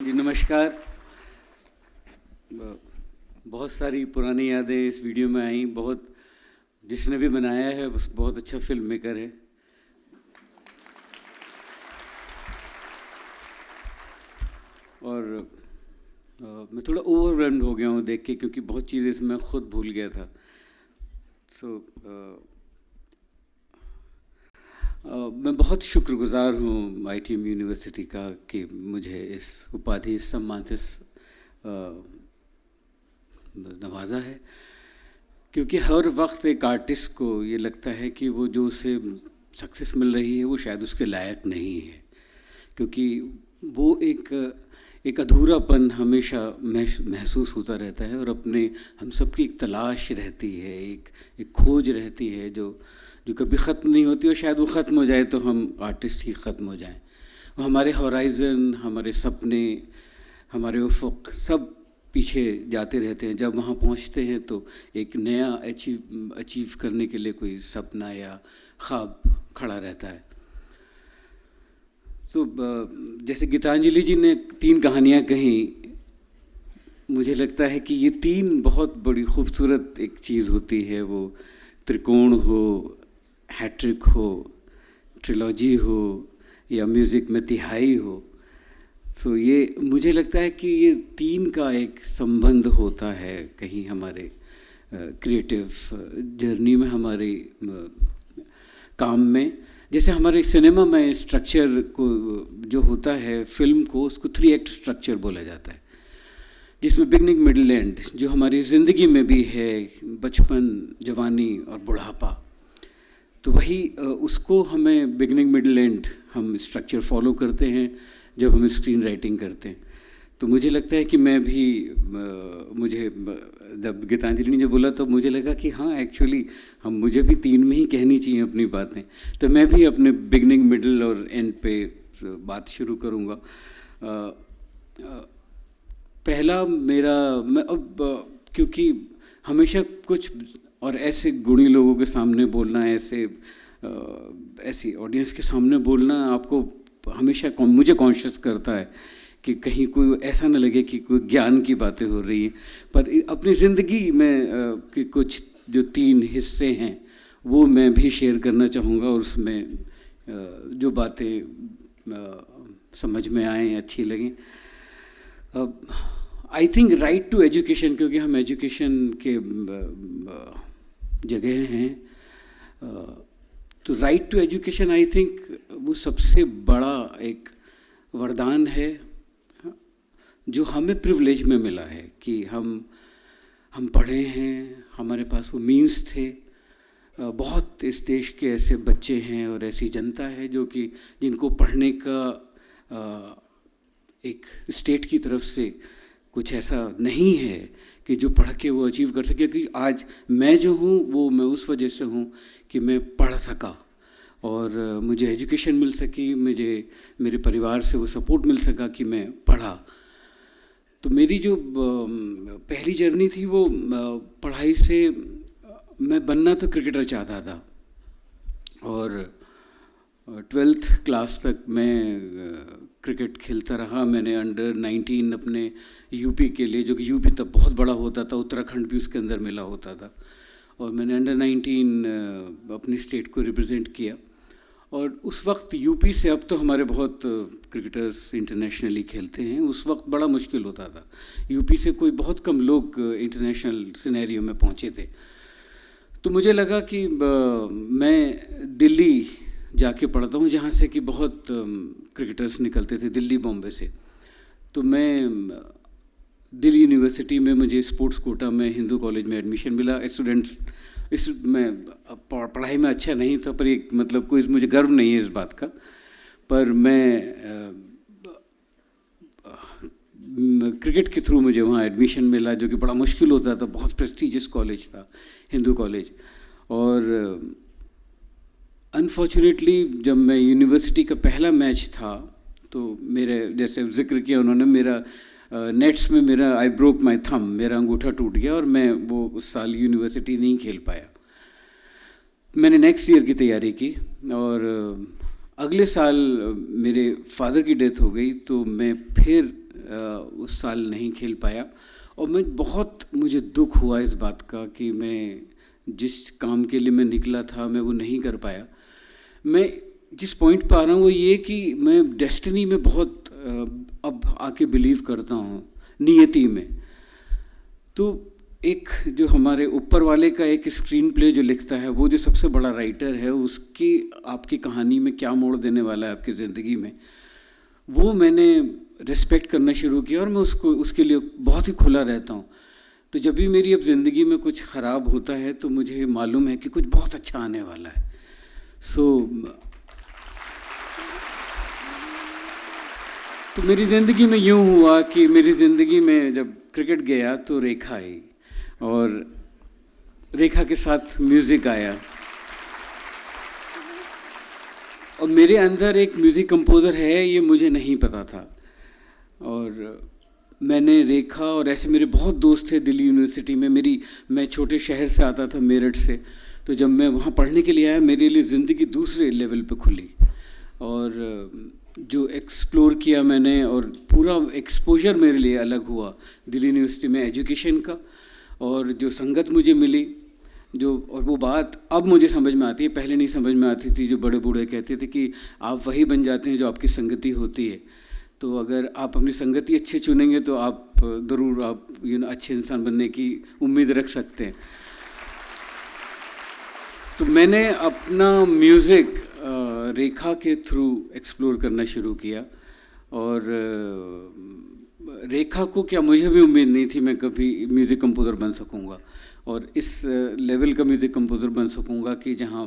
जी नमस्कार। बहुत सारी पुरानी यादें इस वीडियो में आई। बहुत जिसने भी बनाया है बहुत अच्छा फिल्म मेकर है। और मैं थोड़ा ओवरवेल्म्ड हो गया हूँ देख के, क्योंकि बहुत चीज़ें इसमें खुद भूल गया था। मैं बहुत शुक्रगुजार हूँ ITM यूनिवर्सिटी का कि मुझे इस उपाधि, इस सम्मान से नवाजा है। क्योंकि हर वक्त एक आर्टिस्ट को ये लगता है कि वो जो उसे सक्सेस मिल रही है वो शायद उसके लायक नहीं है, क्योंकि वो एक अधूरापन हमेशा महसूस होता रहता है। और अपने हम सबकी एक तलाश रहती है, एक खोज रहती है जो कभी ख़त्म नहीं होती। और शायद वो ख़त्म हो जाए तो हम आर्टिस्ट ही ख़त्म हो जाएं। वो हमारे हॉराइज़न, हमारे सपने, हमारे उफ़ुक़ सब पीछे जाते रहते हैं। जब वहाँ पहुँचते हैं तो एक नया अचीव करने के लिए कोई सपना या ख्वाब खड़ा रहता है। तो जैसे गीतांजलि जी ने 3 कहानियाँ कहीं, मुझे लगता है कि ये 3 बहुत बड़ी खूबसूरत एक चीज़ होती है। वो त्रिकोण हो, हैट्रिक हो, ट्रिलॉजी हो या म्यूज़िक में तिहाई हो। तो ये मुझे लगता है कि ये 3 का एक संबंध होता है कहीं हमारे क्रिएटिव जर्नी में, हमारे काम में। जैसे हमारे सिनेमा में स्ट्रक्चर को जो होता है, फिल्म को, उसको 3 एक्ट स्ट्रक्चर बोला जाता है, जिसमें बिगनिंग, मिडिल, एंड, जो हमारी ज़िंदगी में भी है, बचपन, जवानी और बुढ़ापा। तो वही उसको हमें बिगनिंग, मिडिल, एंड हम स्ट्रक्चर फॉलो करते हैं जब हम स्क्रीन राइटिंग करते हैं। तो मुझे लगता है कि मैं भी मुझे जब गीतांजलि ने बोला तो मुझे लगा कि हाँ, एक्चुअली मुझे भी 3 में ही कहनी चाहिए अपनी बातें। तो मैं भी अपने बिगनिंग, मिडिल और एंड पे बात शुरू करूँगा। पहला मेरा, मैं अब क्योंकि हमेशा कुछ और ऐसे गुणी लोगों के सामने बोलना, ऐसी ऑडियंस के सामने बोलना आपको हमेशा मुझे कॉन्शियस करता है कि कहीं कोई ऐसा न लगे कि कोई ज्ञान की बातें हो रही हैं। पर अपनी ज़िंदगी में कि कुछ जो 3 हिस्से हैं वो मैं भी शेयर करना चाहूँगा, और उसमें जो बातें समझ में आएँ, अच्छी लगें। I think right to education, क्योंकि हम एजुकेशन के जगह हैं, तो right to education I think वो सबसे बड़ा एक वरदान है जो हमें प्रिविलेज में मिला है कि हम पढ़े हैं, हमारे पास वो मीन्स थे। बहुत इस देश के ऐसे बच्चे हैं और ऐसी जनता है जो कि जिनको पढ़ने का एक स्टेट की तरफ से कुछ ऐसा नहीं है कि जो पढ़ के वो अचीव कर सके। क्योंकि आज मैं जो हूँ वो मैं उस वजह से हूँ कि मैं पढ़ सका और मुझे एजुकेशन मिल सकी, मुझे मेरे परिवार से वो सपोर्ट मिल सका कि मैं पढ़ा। तो मेरी जो पहली जर्नी थी वो पढ़ाई से, मैं बनना तो क्रिकेटर चाहता था और 12th क्लास तक मैं क्रिकेट खेलता रहा। मैंने अंडर 19 अपने यूपी के लिए, जो कि यूपी तब बहुत बड़ा होता था, उत्तराखंड भी उसके अंदर मिला होता था, और मैंने अंडर 19 अपनी स्टेट को रिप्रेजेंट किया। और उस वक्त यूपी से, अब तो हमारे बहुत क्रिकेटर्स इंटरनेशनली खेलते हैं, उस वक्त बड़ा मुश्किल होता था। यूपी से कोई बहुत कम लोग इंटरनेशनल सिनेरियो में पहुंचे थे। तो मुझे लगा कि मैं दिल्ली जाके पढ़ता हूँ, जहाँ से कि बहुत क्रिकेटर्स निकलते थे, दिल्ली, बॉम्बे से। तो मैं दिल्ली यूनिवर्सिटी में, मुझे स्पोर्ट्स कोटा में हिंदू कॉलेज में एडमिशन मिला। मैं पढ़ाई में अच्छा नहीं था, पर एक मतलब कोई मुझे गर्व नहीं है इस बात का, पर मैं क्रिकेट के थ्रू मुझे वहाँ एडमिशन मिला, जो कि बड़ा मुश्किल होता था। बहुत प्रेस्टीजियस कॉलेज था, हिंदू कॉलेज। और अनफॉर्चुनेटली जब मैं यूनिवर्सिटी का पहला मैच था तो मेरे, जैसे जिक्र किया उन्होंने, मेरा नेट्स में मेरा आई ब्रोक माई थंब, मेरा अंगूठा टूट गया और मैं वो उस साल यूनिवर्सिटी नहीं खेल पाया। मैंने नेक्स्ट ईयर की तैयारी की और अगले साल मेरे फादर की डेथ हो गई, तो मैं फिर उस साल नहीं खेल पाया। और मुझे दुख हुआ इस बात का कि मैं जिस काम के लिए मैं निकला था मैं वो नहीं कर पाया। मैं जिस पॉइंट पर आ रहा हूँ वो ये कि मैं डेस्टिनी में बहुत अब आके बिलीव करता हूँ, नियति में। तो एक जो हमारे ऊपर वाले का एक स्क्रीन प्ले जो लिखता है, वो जो सबसे बड़ा राइटर है, उसकी आपकी कहानी में क्या मोड़ देने वाला है आपकी ज़िंदगी में, वो मैंने रिस्पेक्ट करना शुरू किया और मैं उसके लिए बहुत ही खुला रहता हूँ। तो जब भी मेरी अब ज़िंदगी में कुछ ख़राब होता है तो मुझे मालूम है कि कुछ बहुत अच्छा आने वाला है। तो मेरी ज़िंदगी में यूँ हुआ कि मेरी ज़िंदगी में जब क्रिकेट गया तो रेखा आई और रेखा के साथ म्यूज़िक आया। और मेरे अंदर एक म्यूज़िक कंपोज़र है ये मुझे नहीं पता था। और मैंने रेखा और ऐसे मेरे बहुत दोस्त थे दिल्ली यूनिवर्सिटी में। मैं छोटे शहर से आता था, मेरठ से। तो जब मैं वहाँ पढ़ने के लिए आया मेरे लिए ज़िंदगी दूसरे लेवल पे खुली और जो एक्सप्लोर किया मैंने और पूरा एक्सपोजर मेरे लिए अलग हुआ दिल्ली यूनिवर्सिटी में एजुकेशन का। और जो संगत मुझे मिली और वो बात अब मुझे समझ में आती है, पहले नहीं समझ में आती थी। जो बड़े बूढ़े कहते थे कि आप वही बन जाते हैं जो आपकी संगति होती है। तो अगर आप अपनी संगति अच्छे चुनेंगे तो आप ज़रूर अच्छे इंसान बनने की उम्मीद रख सकते हैं। तो मैंने अपना म्यूज़िक रेखा के थ्रू एक्सप्लोर करना शुरू किया। और रेखा को क्या, मुझे भी उम्मीद नहीं थी मैं कभी म्यूज़िक कंपोज़र बन सकूंगा और इस लेवल का म्यूज़िक कंपोज़र बन सकूंगा कि जहां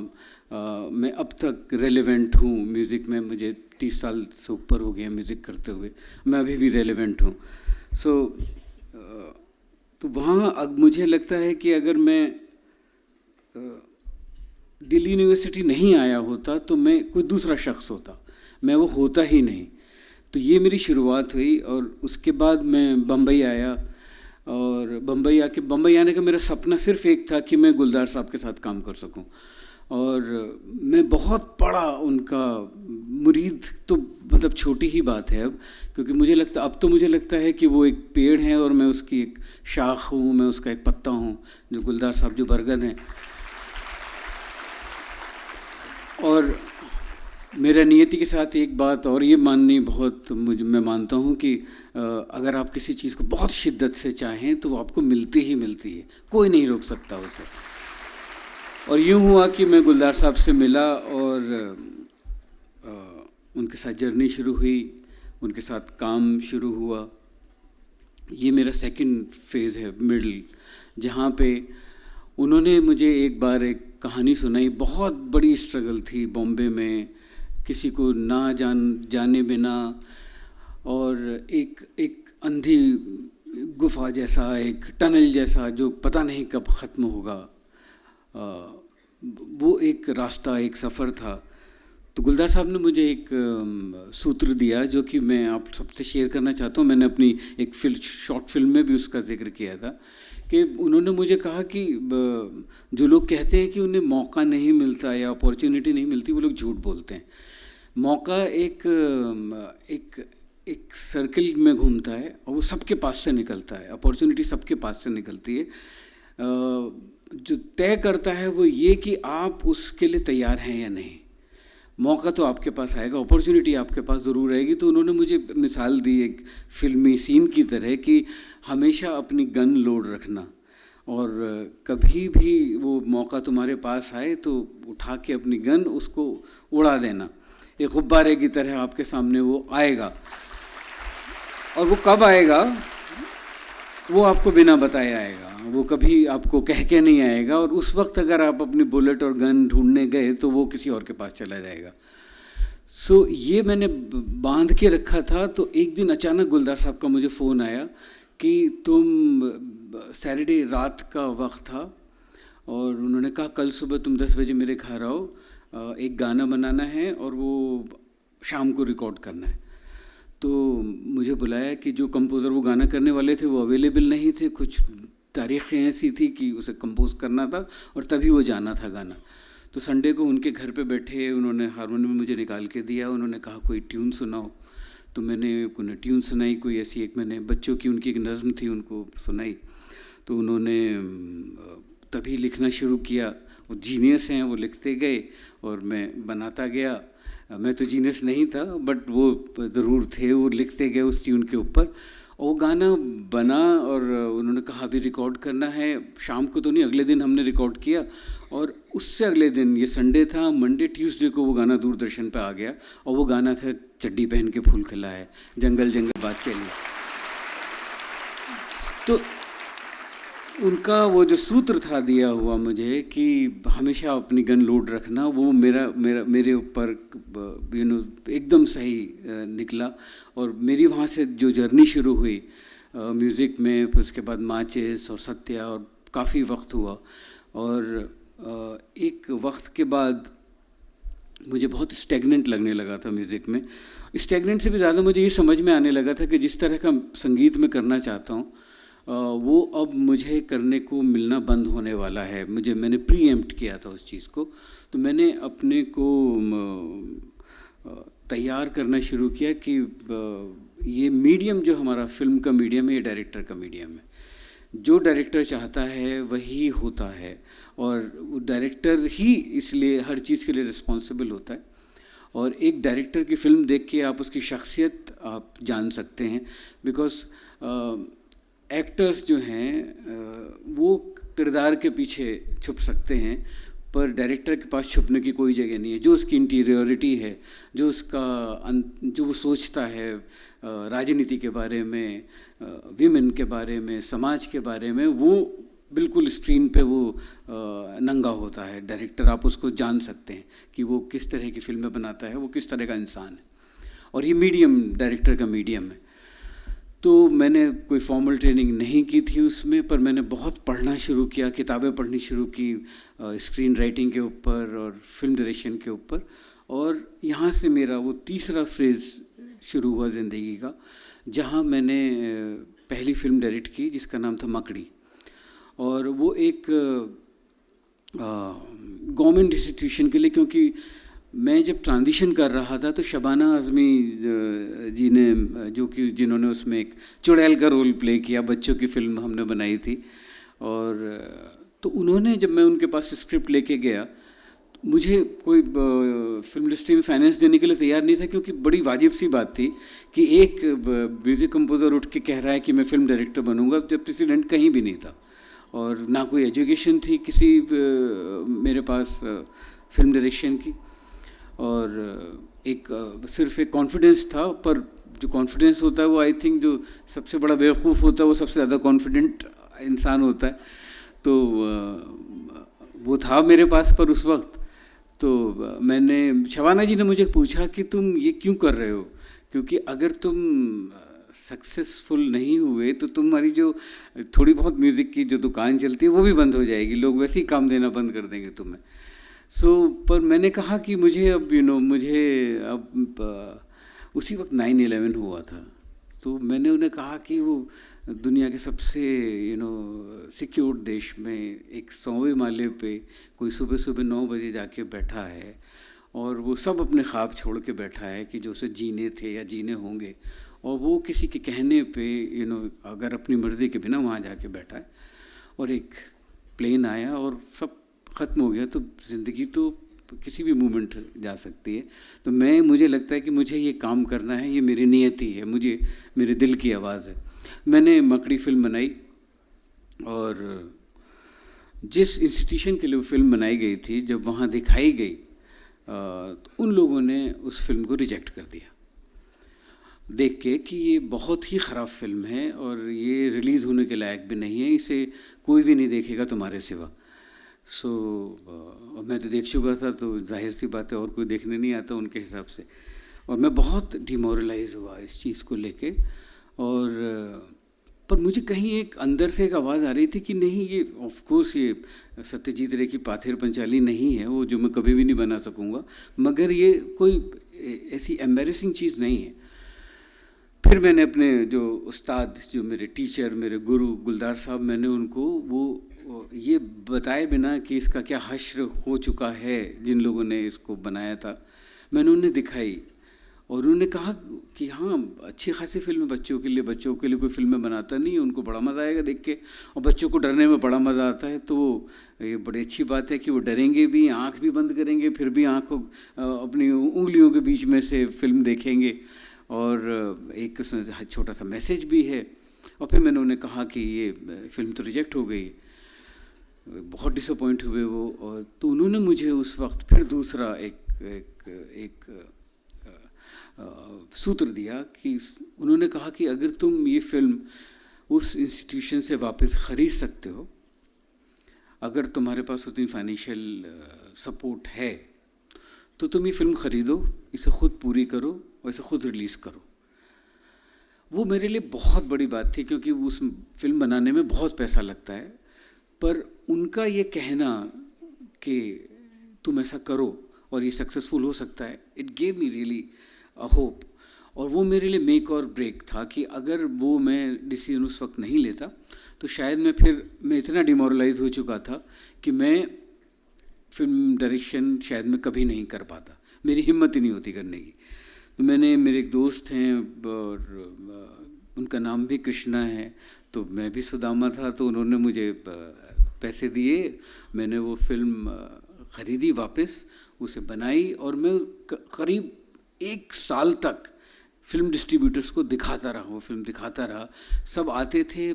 मैं अब तक रेलेवेंट हूँ म्यूज़िक में। मुझे 30 साल से ऊपर हो गया म्यूज़िक करते हुए, मैं अभी भी रेलेवेंट हूँ। तो वहाँ अब मुझे लगता है कि अगर मैं दिल्ली यूनिवर्सिटी नहीं आया होता तो मैं कोई दूसरा शख्स होता, मैं वो होता ही नहीं। तो ये मेरी शुरुआत हुई और उसके बाद मैं बम्बई आया। और बम्बई आने का मेरा सपना सिर्फ एक था कि मैं गुलजार साहब के साथ काम कर सकूं। और मैं बहुत बड़ा उनका मुरीद, तो मतलब छोटी ही बात है अब, क्योंकि मुझे लगता है कि वो एक पेड़ है और मैं उसकी एक शाख हूँ, मैं उसका एक पत्ता हूँ। जो गुलजार साहब जो बरगद हैं। और मेरा नियति के साथ एक बात और ये माननी मैं मानता हूँ कि अगर आप किसी चीज़ को बहुत शिद्दत से चाहें तो वो आपको मिलती ही मिलती है, कोई नहीं रोक सकता उसे। और यूँ हुआ कि मैं गुलजार साहब से मिला और उनके साथ जर्नी शुरू हुई, उनके साथ काम शुरू हुआ। ये मेरा सेकंड फेज़ है, मिडल, जहाँ पे उन्होंने मुझे एक बार एक कहानी सुनाई। बहुत बड़ी स्ट्रगल थी बॉम्बे में, किसी को ना जाने बिना, और एक अंधी गुफा जैसा, एक टनल जैसा जो पता नहीं कब ख़त्म होगा। वो एक रास्ता, एक सफ़र था। तो गुलजार साहब ने मुझे एक सूत्र दिया जो कि मैं आप सबसे शेयर करना चाहता हूँ। मैंने अपनी एक शॉर्ट फिल्म में भी उसका जिक्र किया था कि उन्होंने मुझे कहा कि जो लोग कहते हैं कि उन्हें मौका नहीं मिलता या अपॉर्चुनिटी नहीं मिलती, वो लोग झूठ बोलते हैं। मौका एक सर्किल में घूमता है और वो सबके पास से निकलता है। अपॉर्चुनिटी सबके पास से निकलती है। जो तय करता है वो ये कि आप उसके लिए तैयार हैं या नहीं। मौका तो आपके पास आएगा, अपॉर्चुनिटी आपके पास ज़रूर आएगी। तो उन्होंने मुझे मिसाल दी एक फिल्मी सीन की तरह कि हमेशा अपनी गन लोड रखना, और कभी भी वो मौका तुम्हारे पास आए तो उठा के अपनी गन उसको उड़ा देना। एक गुब्बारे की तरह आपके सामने वो आएगा, और वो कब आएगा वो आपको बिना बताए आएगा, वो कभी आपको कह के नहीं आएगा। और उस वक्त अगर आप अपनी बुलेट और गन ढूंढने गए तो वो किसी और के पास चला जाएगा। ये मैंने बांध के रखा था। तो एक दिन अचानक गुलजार साहब का मुझे फ़ोन आया कि सैटरडे रात का वक्त था और उन्होंने कहा कल सुबह तुम 10 बजे मेरे घर आओ, एक गाना बनाना है और वो शाम को रिकॉर्ड करना है। तो मुझे बुलाया कि जो कंपोज़र वो गाना करने वाले थे वो अवेलेबल नहीं थे। कुछ तारीखें ऐसी थी कि उसे कंपोज़ करना था और तभी वो जाना था गाना। तो संडे को उनके घर पे बैठे, उन्होंने हारमोनियम मुझे निकाल के दिया, उन्होंने कहा कोई ट्यून सुनाओ। तो मैंने कोई ट्यून सुनाई, कोई ऐसी एक मैंने बच्चों की उनकी एक नज़्म थी उनको सुनाई, तो उन्होंने तभी लिखना शुरू किया। वो जीनियस हैं, वो लिखते गए और मैं बनाता गया। मैं तो जीनियस नहीं था बट वो ज़रूर थे, वो लिखते गए उस ट्यून के ऊपर और वो गाना बना। और उन्होंने कहा अभी रिकॉर्ड करना है, शाम को तो नहीं, अगले दिन हमने रिकॉर्ड किया। और उससे अगले दिन, ये संडे था, मंडे ट्यूसडे को वो गाना दूरदर्शन पे आ गया और वो गाना था चड्डी पहन के फूल खिला है, जंगल जंगल बात चली। तो उनका वो जो सूत्र था दिया हुआ मुझे कि हमेशा अपनी गन लोड रखना, वो मेरे ऊपर एकदम सही निकला। और मेरी वहाँ से जो जर्नी शुरू हुई म्यूज़िक में, फिर उसके बाद माचिस और सत्या, और काफ़ी वक्त हुआ। और एक वक्त के बाद मुझे बहुत स्टैग्नेंट लगने लगा था म्यूज़िक में। स्टैग्नेंट से भी ज़्यादा मुझे ये समझ में आने लगा था कि जिस तरह का संगीत में करना चाहता हूँ वो अब मुझे करने को मिलना बंद होने वाला है। मैंने प्रीएम्प्ट किया था उस चीज़ को, तो मैंने अपने को तैयार करना शुरू किया कि ये मीडियम जो हमारा फिल्म का मीडियम है, ये डायरेक्टर का मीडियम है। जो डायरेक्टर चाहता है वही होता है, और वो डायरेक्टर ही इसलिए हर चीज़ के लिए रिस्पॉन्सिबल होता है। और एक डायरेक्टर की फ़िल्म देख के आप उसकी शख्सियत आप जान सकते हैं, बिकॉज एक्टर्स जो हैं वो किरदार के पीछे छुप सकते हैं, पर डायरेक्टर के पास छुपने की कोई जगह नहीं है। जो उसकी इंटीरियरिटी है, जो वो सोचता है राजनीति के बारे में, विमेन के बारे में, समाज के बारे में, वो बिल्कुल स्क्रीन पे वो नंगा होता है। डायरेक्टर आप उसको जान सकते हैं कि वो किस तरह की फिल्में बनाता है, वो किस तरह का इंसान है। और ये मीडियम डायरेक्टर का मीडियम है। तो मैंने कोई फॉर्मल ट्रेनिंग नहीं की थी उसमें, पर मैंने बहुत पढ़ना शुरू किया, किताबें पढ़नी शुरू की स्क्रीन राइटिंग के ऊपर और फिल्म डायरेक्शन के ऊपर। और यहाँ से मेरा वो तीसरा फेज़ शुरू हुआ ज़िंदगी का, जहाँ मैंने पहली फिल्म डायरेक्ट की जिसका नाम था मकड़ी। और वो एक गवर्नमेंट इंस्टीट्यूशन के लिए, क्योंकि मैं जब ट्रांजिशन कर रहा था तो शबाना आज़मी जी ने, जिन्होंने उसमें एक चुड़ैल का रोल प्ले किया, बच्चों की फिल्म हमने बनाई थी। और तो उन्होंने, जब मैं उनके पास स्क्रिप्ट लेके गया, मुझे कोई फिल्म इंडस्ट्री में फाइनेंस देने के लिए तैयार नहीं था, क्योंकि बड़ी वाजिब सी बात थी कि एक म्यूज़िक कंपोज़र उठ के कह रहा है कि मैं फ़िल्म डायरेक्टर बनूंगा, जब प्रेसिडेंट कहीं भी नहीं था और ना कोई एजुकेशन थी किसी मेरे पास फिल्म डायरेक्शन की। और एक सिर्फ एक कॉन्फिडेंस था, पर जो कॉन्फिडेंस होता है वो आई थिंक जो सबसे बड़ा बेवकूफ़ होता है वो सबसे ज़्यादा कॉन्फिडेंट इंसान होता है। तो वो था मेरे पास, पर उस वक्त तो शबाना जी ने मुझे पूछा कि तुम ये क्यों कर रहे हो, क्योंकि अगर तुम सक्सेसफुल नहीं हुए तो तुम्हारी जो थोड़ी बहुत म्यूज़िक की जो दुकान चलती है वो भी बंद हो जाएगी, लोग वैसे ही काम देना बंद कर देंगे तुम्हें। पर मैंने कहा कि मुझे अब उसी वक्त 9/11 हुआ था, तो मैंने उन्हें कहा कि वो दुनिया के सबसे सिक्योर देश में एक 100वें माले पे कोई सुबह सुबह 9 बजे जाके बैठा है, और वो सब अपने ख्वाब छोड़ के बैठा है कि जो उसे जीने थे या जीने होंगे, और वो किसी के कहने पे अगर अपनी मर्ज़ी के बिना वहाँ जाके बैठा है, और एक प्लेन आया और सब ख़त्म हो गया। तो ज़िंदगी तो किसी भी मोमेंट जा सकती है। तो मुझे लगता है कि मुझे ये काम करना है, ये मेरी नियति है, मेरे दिल की आवाज़ है। मैंने मकड़ी फिल्म बनाई, और जिस इंस्टीट्यूशन के लिए वो फिल्म बनाई गई थी, जब वहाँ दिखाई गई तो उन लोगों ने उस फिल्म को रिजेक्ट कर दिया, देख के कि ये बहुत ही ख़राब फिल्म है और ये रिलीज़ होने के लायक भी नहीं है, इसे कोई भी नहीं देखेगा तुम्हारे सिवा। मैं तो देख चुका था, तो जाहिर सी बात है और कोई देखने नहीं आता उनके हिसाब से। और मैं बहुत डिमोरलाइज हुआ इस चीज़ को लेके। पर मुझे कहीं एक अंदर से एक आवाज़ आ रही थी कि नहीं, ये ऑफ कोर्स ये सत्यजीत रे की पाथेर पंचाली नहीं है, वो जो मैं कभी भी नहीं बना सकूँगा, मगर ये कोई ऐसी एम्बैरेसिंग चीज़ नहीं है। फिर मैंने अपने जो उस्ताद, जो मेरे टीचर, मेरे गुरु गुलजार साहब, मैंने उनको वो ये बताए बिना कि इसका क्या हश्र हो चुका है जिन लोगों ने इसको बनाया था, मैंने उन्हें दिखाई। और उन्होंने कहा कि हाँ, अच्छी खासी फिल्म है बच्चों के लिए कोई फिल्में बनाता नहीं है, उनको बड़ा मज़ा आएगा देख के, और बच्चों को डरने में बड़ा मज़ा आता है। तो ये बड़ी अच्छी बात है कि वो डरेंगे भी, आँख भी बंद करेंगे, फिर भी आँख को अपनी उंगलियों के बीच में से फिल्म देखेंगे, और एक उसमें छोटा सा मैसेज भी है। और फिर मैंने उन्हें कहा कि ये फिल्म तो रिजेक्ट हो गई, बहुत डिसअपॉइंट हुए वो। और तो उन्होंने मुझे उस वक्त फिर दूसरा एक सूत्र दिया कि उन्होंने कहा कि अगर तुम ये फिल्म उस इंस्टीट्यूशन से वापस ख़रीद सकते हो, अगर तुम्हारे पास उतनी फाइनेंशियल सपोर्ट है, तो तुम ये फिल्म ख़रीदो, इसे ख़ुद पूरी करो और इसे ख़ुद रिलीज़ करो। वो मेरे लिए बहुत बड़ी बात थी, क्योंकि उस फिल्म बनाने में बहुत पैसा लगता है। पर उनका ये कहना कि तुम ऐसा करो और ये सक्सेसफुल हो सकता है, it gave me really a hope. और वो मेरे लिए मेक और ब्रेक था कि अगर वो मैं डिसीजन उस वक्त नहीं लेता तो शायद मैं इतना डिमोरलाइज हो चुका था कि मैं फिल्म डायरेक्शन शायद मैं कभी नहीं कर पाता, मेरी हिम्मत ही नहीं होती करने की। तो मेरे एक दोस्त हैं और उनका नाम भी कृष्णा है, तो मैं भी सुदामा था, तो उन्होंने मुझे पैसे दिए, मैंने वो फिल्म ख़रीदी वापस, उसे बनाई, और मैं करीब 1 साल तक फिल्म डिस्ट्रीब्यूटर्स को दिखाता रहा, वो फिल्म दिखाता रहा। सब आते थे,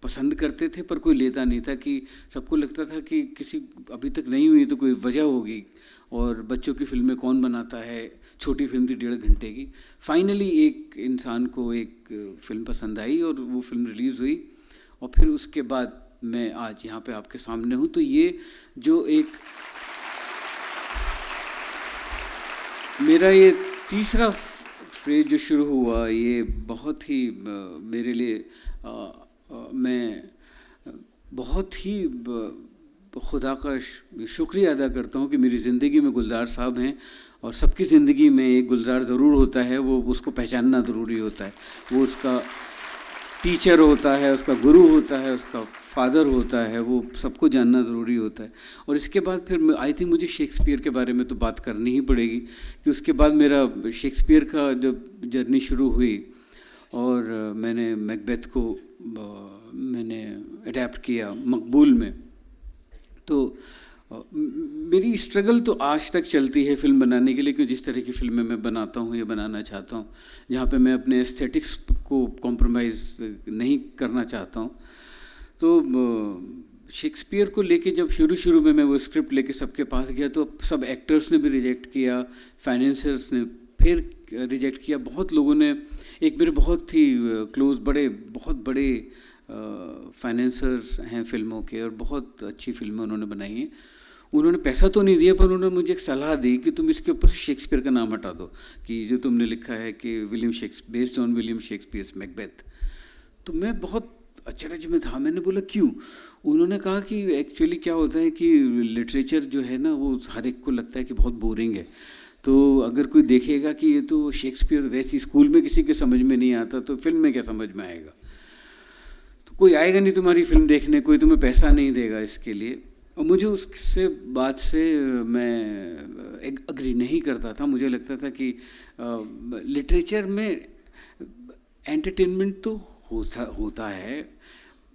पसंद करते थे, पर कोई लेता नहीं था, कि सबको लगता था कि किसी अभी तक नहीं हुई तो कोई वजह होगी, और बच्चों की फिल्में कौन बनाता है, छोटी फिल्म थी 1.5 घंटे की। फाइनली एक इंसान को एक फिल्म पसंद आई और वो फिल्म रिलीज़ हुई, और फिर उसके बाद मैं आज यहाँ पे आपके सामने हूँ। तो ये जो एक मेरा ये तीसरा फेज जो शुरू हुआ, ये बहुत ही मेरे लिए मैं बहुत ही खुदा का शुक्रिया अदा करता हूँ कि मेरी ज़िंदगी में गुलजार साहब हैं, और सबकी ज़िंदगी में एक गुलजार ज़रूर होता है, वो उसको पहचानना ज़रूरी होता है। वो उसका टीचर होता है, उसका गुरु होता है, उसका फादर होता है, वो सबको जानना ज़रूरी होता है। और इसके बाद फिर आई थिंक मुझे शेक्सपियर के बारे में तो बात करनी ही पड़ेगी, कि उसके बाद मेरा शेक्सपियर का जब जर्नी शुरू हुई और मैंने मैकबेथ को मैंने अडेप्ट किया मकबूल में, तो मेरी स्ट्रगल तो आज तक चलती है फिल्म बनाने के लिए, कि जिस तरह की फिल्में मैं बनाता हूँ या बनाना चाहता हूँ, जहाँ पे मैं अपने एस्थेटिक्स को कॉम्प्रोमाइज़ नहीं करना चाहता हूँ। तो शेक्सपियर को लेके जब शुरू में मैं वो स्क्रिप्ट लेके सबके पास गया, तो सब एक्टर्स ने भी रिजेक्ट किया, फाइनेंसर्स ने फिर रिजेक्ट किया, बहुत लोगों ने। एक मेरे बहुत ही क्लोज बहुत बड़े फाइनेंसर्स हैं फिल्मों के, और बहुत अच्छी फिल्में उन्होंने बनाई हैं। उन्होंने पैसा तो नहीं दिया, पर उन्होंने मुझे एक सलाह दी कि तुम इसके ऊपर शेक्सपियर का नाम हटा दो, कि जो तुमने लिखा है कि based on William Shakespeare's Macbeth. तो मैं बहुत अचरज में था, मैंने बोला क्यों? उन्होंने कहा कि एक्चुअली क्या होता है कि लिटरेचर जो है ना, वो हर एक को लगता है कि बहुत बोरिंग है। तो अगर कोई देखेगा कि ये तो शेक्सपियर वैसे स्कूल में किसी के समझ में नहीं आता, तो फिल्म में क्या समझ में आएगा? तो कोई आएगा नहीं तुम्हारी फिल्म देखने, कोई तुम्हें पैसा नहीं देगा इसके लिए। और मुझे उससे बात से मैं एग्री नहीं करता था। मुझे लगता था कि लिटरेचर में एंटरटेनमेंट तो होता है,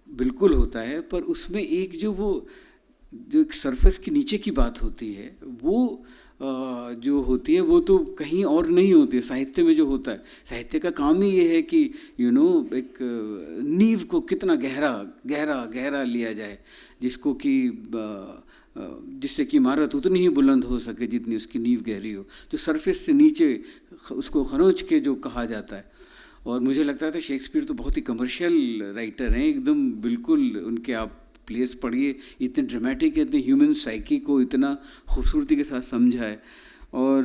बिल्कुल होता है, पर उसमें एक जो एक सरफेस के नीचे की बात होती है, वो जो होती है वो तो कहीं और नहीं होती है। साहित्य में जो होता है, साहित्य का काम ही ये है कि एक नींव को कितना गहरा लिया जाए, जिसको कि जिससे कि इमारत उतनी ही बुलंद हो सके जितनी उसकी नींव गहरी हो। तो सरफेस से नीचे उसको खरोंच के जो कहा जाता है। और मुझे लगता था शेक्सपियर तो बहुत ही कमर्शियल राइटर हैं एकदम, बिल्कुल उनके आप प्लेस पढ़िए, इतने ड्रामेटिक है, इतने ह्यूमन साइकी को इतना खूबसूरती के साथ समझा है। और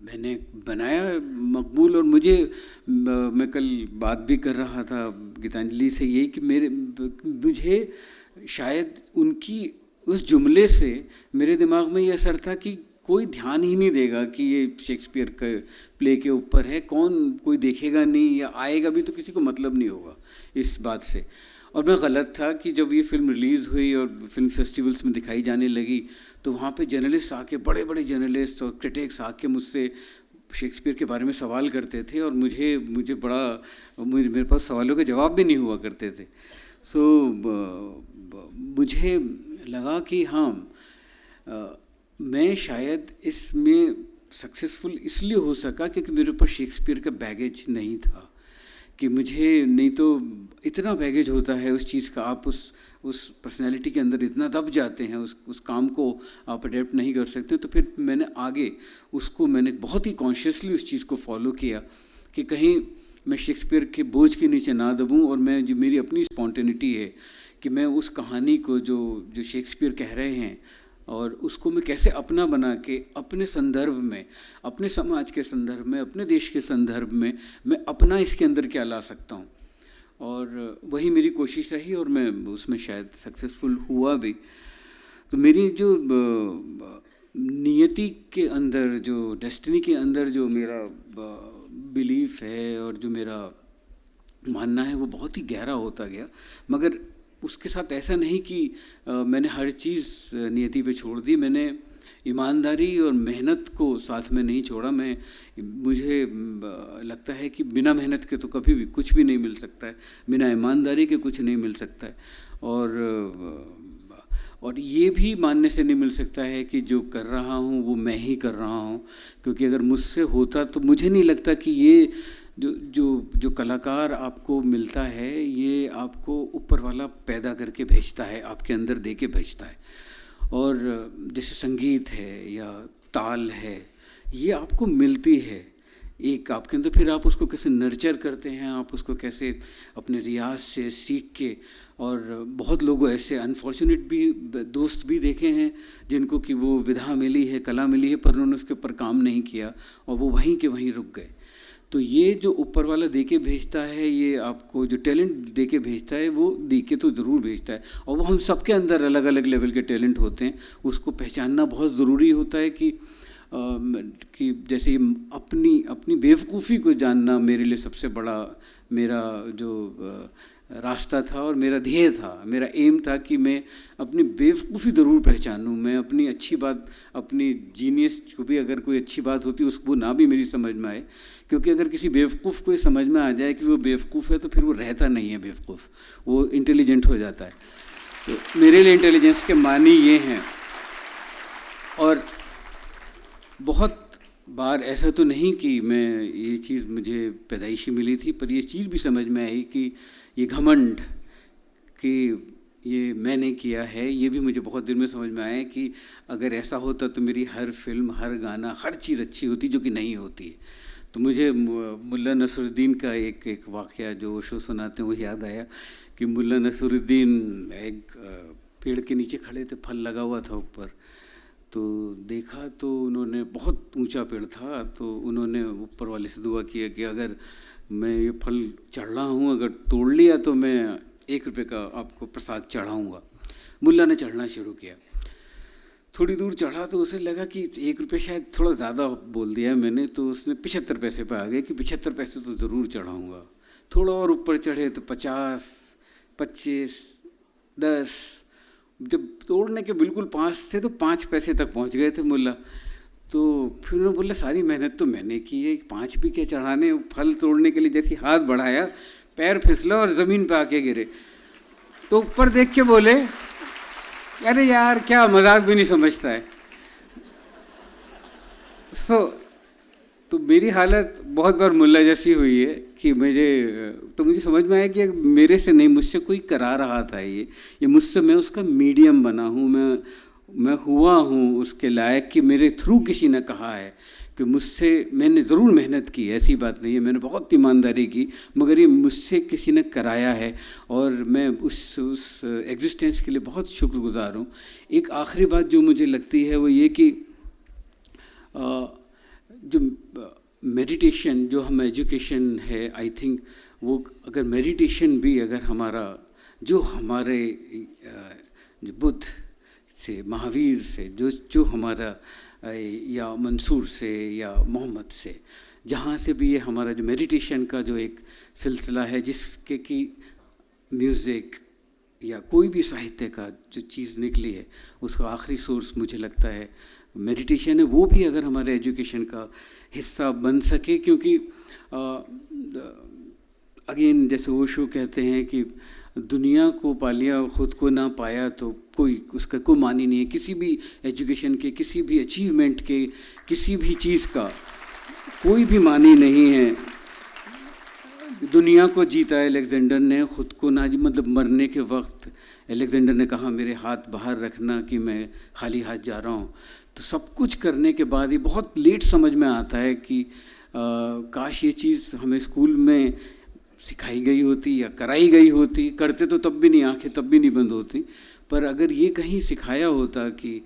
मैंने बनाया मकबूल। और मैं कल बात भी कर रहा था गीतांजलि से, यही कि मुझे शायद उनकी उस जुमले से मेरे दिमाग में ये असर था कि कोई ध्यान ही नहीं देगा कि ये शेक्सपियर के प्ले के ऊपर है, कोई देखेगा नहीं, या आएगा भी तो किसी को मतलब नहीं होगा इस बात से। और मैं गलत था कि जब ये फिल्म रिलीज़ हुई और फिल्म फेस्टिवल्स में दिखाई जाने लगी तो वहाँ पे जर्नलिस्ट आके, बड़े बड़े जर्नलिस्ट और क्रिटिक्स आके मुझसे शेक्सपियर के बारे में सवाल करते थे और मेरे पास सवालों के जवाब भी नहीं हुआ करते थे। सो मुझे लगा कि हाँ, मैं शायद इसमें सक्सेसफुल इसलिए हो सका क्योंकि मेरे ऊपर शेक्सपियर का बैगेज नहीं था। कि मुझे, नहीं तो इतना बैगेज होता है उस चीज़ का, आप उस पर्सनैलिटी के अंदर इतना दब जाते हैं, उस काम को आप अडेप्ट नहीं कर सकते। तो फिर मैंने बहुत ही कॉन्शियसली उस चीज़ को फॉलो किया कि कहीं मैं शेक्सपियर के बोझ के नीचे ना दबूं, और मैं, जो मेरी अपनी स्पॉन्टेनिटी है कि मैं उस कहानी को जो शेक्सपियर कह रहे हैं और उसको मैं कैसे अपना बना के अपने संदर्भ में, अपने समाज के संदर्भ में, अपने देश के संदर्भ में मैं अपना इसके अंदर क्या ला सकता हूँ। और वही मेरी कोशिश रही और मैं उसमें शायद सक्सेसफुल हुआ भी। तो मेरी जो नियति के अंदर, जो डेस्टिनी के अंदर जो मेरा बिलीफ है और जो मेरा मानना है वो बहुत ही गहरा होता गया। मगर उसके साथ ऐसा नहीं कि मैंने हर चीज़ नियति पे छोड़ दी। मैंने ईमानदारी और मेहनत को साथ में नहीं छोड़ा। मुझे लगता है कि बिना मेहनत के तो कभी भी कुछ भी नहीं मिल सकता है, बिना ईमानदारी के कुछ नहीं मिल सकता है। और ये भी मानने से नहीं मिल सकता है कि जो कर रहा हूँ वो मैं ही कर रहा हूँ, क्योंकि अगर मुझसे होता तो मुझे नहीं लगता कि ये जो कलाकार आपको मिलता है ये आपको ऊपर वाला पैदा करके भेजता है, आपके अंदर दे के भेजता है। और जैसे संगीत है या ताल है, ये आपको मिलती है एक आपके अंदर, फिर आप उसको कैसे नर्चर करते हैं, आप उसको कैसे अपने रियाज से सीख के। और बहुत लोग ऐसे अनफॉर्चुनेट भी दोस्त भी देखे हैं जिनको कि वो विधा मिली है, कला मिली है, पर उन्होंने उसके ऊपर काम नहीं किया और वो वहीं के वहीं रुक गए। तो ये जो ऊपर वाला दे के भेजता है, ये आपको जो टैलेंट दे के भेजता है वो दे के तो ज़रूर भेजता है। और वो हम सबके अंदर अलग अलग लेवल के टैलेंट होते हैं, उसको पहचानना बहुत ज़रूरी होता है कि जैसे अपनी बेवकूफ़ी को जानना मेरे लिए सबसे बड़ा मेरा जो रास्ता था और मेरा ध्येय था, मेरा एम था कि मैं अपनी बेवकूफ़ी ज़रूर पहचानूं। मैं अपनी अच्छी बात, अपनी जीनियस को भी अगर कोई अच्छी बात होती है उसको ना भी मेरी समझ में आए, क्योंकि अगर किसी बेवकूफ़ को समझ में आ जाए कि वो बेवकूफ़ है तो फिर वो रहता नहीं है बेवकूफ़, वो इंटेलिजेंट हो जाता है। तो मेरे लिए इंटेलिजेंस के मानी ये हैं। और बहुत बार ऐसा तो नहीं कि मैं ये चीज़ मुझे पैदाइशी मिली थी, पर ये चीज़ भी समझ में आई कि ये घमंड कि ये मैंने किया है, ये भी मुझे बहुत देर में समझ में आया कि अगर ऐसा होता तो मेरी हर फिल्म, हर गाना, हर चीज़ अच्छी होती, जो कि नहीं होती है। तो मुझे मुल्ला नसरुद्दीन का एक वाक़या जो ओशो सुनाते हैं वो याद आया कि मुल्ला नसरुद्दीन एक पेड़ के नीचे खड़े थे, फल लगा हुआ था ऊपर, तो देखा तो उन्होंने, बहुत ऊंचा पेड़ था, तो उन्होंने ऊपर वाले से दुआ किया कि अगर मैं ये फल चढ़ रहा हूँ, अगर तोड़ लिया तो मैं 1 रुपये का आपको प्रसाद चढ़ाऊँगा। मुल्ला ने चढ़ना शुरू किया, थोड़ी दूर चढ़ा तो उसे लगा कि 1 रुपये शायद थोड़ा ज़्यादा बोल दिया मैंने, तो उसने 75 पैसे पे आ गए कि 75 पैसे तो ज़रूर चढ़ाऊँगा। थोड़ा और ऊपर चढ़े तो 50, 25, 10, जब तोड़ने के बिल्कुल 5 थे तो 5 पैसे तक पहुंच गए थे मुल्ला। तो फिर उन्होंने बोला सारी मेहनत तो मैंने की है, 5 भी क्या चढ़ाने, फल तोड़ने के लिए जैसे हाथ बढ़ाया पैर फिसला और ज़मीन पे आके गिरे। तो ऊपर देख के बोले, अरे यार क्या मजाक भी नहीं समझता है। तो मेरी हालत बहुत बार मुल्ला जैसी हुई है कि मुझे समझ में आया कि मेरे से नहीं, मुझसे कोई करा रहा था ये मुझसे, मैं उसका मीडियम बना हूँ, मैं हुआ हूँ उसके लायक कि मेरे थ्रू किसी ने कहा है कि मैंने ज़रूर मेहनत की, ऐसी बात नहीं है, मैंने बहुत ईमानदारी की, मगर ये मुझसे किसी ने कराया है और मैं उस एग्जिस्टेंस के लिए बहुत शुक्रगुजार हूँ। एक आखिरी बात जो मुझे लगती है वो ये कि जो मेडिटेशन, जो हम एजुकेशन है, आई थिंक वो अगर मेडिटेशन भी अगर हमारे बुद्ध से, महावीर से, जो हमारा या मंसूर से या मोहम्मद से, जहाँ से भी ये हमारा जो मेडिटेशन का जो एक सिलसिला है, जिसके कि म्यूज़िक या कोई भी साहित्य का जो चीज़ निकली है उसका आखिरी सोर्स मुझे लगता है मेडिटेशन है। वो भी अगर हमारे एजुकेशन का हिस्सा बन सके, क्योंकि अगेन जैसे ओशो कहते हैं कि दुनिया को पा लिया खुद को ना पाया तो कोई उसका कोई मानी नहीं है। किसी भी एजुकेशन के, किसी भी अचीवमेंट के, किसी भी चीज़ का कोई भी मानी नहीं है। दुनिया को जीता अलेक्जेंडर ने, खुद को ना, मतलब मरने के वक्त अलेक्जेंडर ने कहा मेरे हाथ बाहर रखना कि मैं खाली हाथ जा रहा हूँ। तो सब कुछ करने के बाद ही बहुत लेट समझ में आता है कि काश ये चीज़ हमें स्कूल में सिखाई गई होती या कराई गई होती। करते तो तब भी नहीं, आंखें तब भी नहीं बंद होती, पर अगर ये कहीं सिखाया होता कि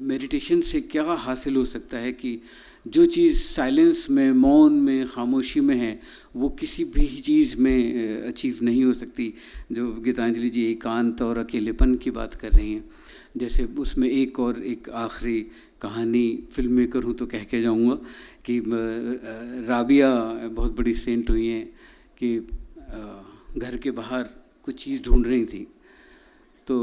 मेडिटेशन से क्या हासिल हो सकता है कि जो चीज़ साइलेंस में, मौन में, खामोशी में है वो किसी भी चीज़ में अचीव नहीं हो सकती। जो गीतांजलि जी एकांत और अकेलेपन की बात कर रही हैं, जैसे उसमें एक आखिरी कहानी फिल्म मेकर हूँ तो कह के जाऊँगा कि राबिया बहुत बड़ी सेंट हुई हैं कि घर के बाहर कुछ चीज़ ढूंढ रही थी, तो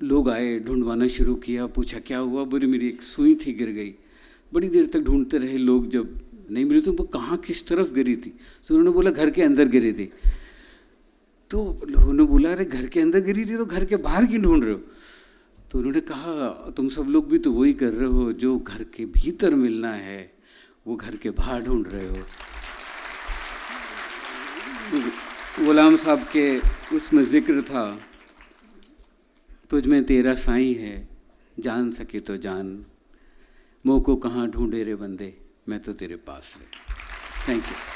लोग आए, ढूंढवाना शुरू किया, पूछा क्या हुआ, बोली मेरी एक सुई थी गिर गई। बड़ी देर तक ढूंढते रहे लोग, जब नहीं मिली तो वो कहाँ किस तरफ गिरी थी, तो उन्होंने बोला घर के अंदर गिरी थी। तो लोगों ने बोला अरे घर के अंदर गिरी थी तो घर के बाहर क्यों ढूंढ रहे हो? तो उन्होंने कहा तुम सब लोग भी तो वही कर रहे हो, जो घर के भीतर मिलना है वो घर के बाहर ढूंढ रहे हो। गुलाम साहब के उसमें जिक्र था, तुझ में तेरा साईं है, जान सके तो जान, मोह को कहाँ ढूंढे रे बंदे, मैं तो तेरे पास है। Thank you.